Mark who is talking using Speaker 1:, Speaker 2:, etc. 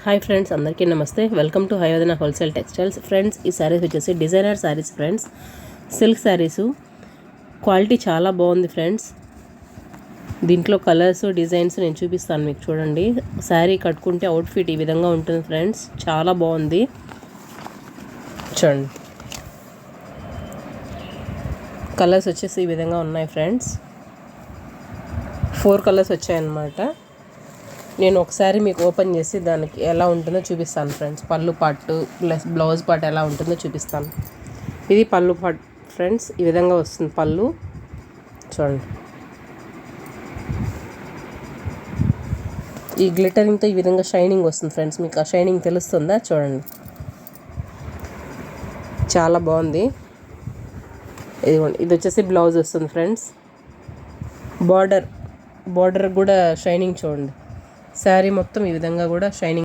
Speaker 1: Hi friends, అందరికీ నమస్తే. Welcome to హయోదన హోల్సేల్ టెక్స్టైల్స్. ఫ్రెండ్స్, ఈ శారీస్ వచ్చేసి designer sarees friends, silk sarees. Quality చాలా బాగుంది ఫ్రెండ్స్. దీంట్లో కలర్స్, డిజైన్స్ నేను చూపిస్తాను మీకు. చూడండి, శారీ కట్టుకుంటే అవుట్ఫిట్ ఈ విధంగా ఉంటుంది ఫ్రెండ్స్. చాలా బాగుంది. చూడండి, కలర్స్ వచ్చేసి ఈ విధంగా ఉన్నాయి ఫ్రెండ్స్. 4 కలర్స్ వచ్చాయన్నమాట. నేను ఒకసారి మీకు ఓపెన్ చేసి దానికి ఎలా ఉంటుందో చూపిస్తాను ఫ్రెండ్స్. పళ్ళు పార్ట్ ప్లస్ బ్లౌజ్ పార్ట్ ఎలా ఉంటుందో చూపిస్తాను. ఇది పళ్ళు పార్ట్ ఫ్రెండ్స్. ఈ విధంగా వస్తుంది పళ్ళు. చూడండి, ఈ గ్లిటరింగ్తో ఈ విధంగా షైనింగ్ వస్తుంది ఫ్రెండ్స్. మీకు ఆ షైనింగ్ తెలుస్తుందా? చూడండి, చాలా బాగుంది. ఇదిగోండి, ఇది వచ్చేసి బ్లౌజ్ వస్తుంది ఫ్రెండ్స్. బార్డర్ కూడా షైనింగ్ చూడండి. శారీ మొత్తం ఈ విధంగా కూడా షైనింగ్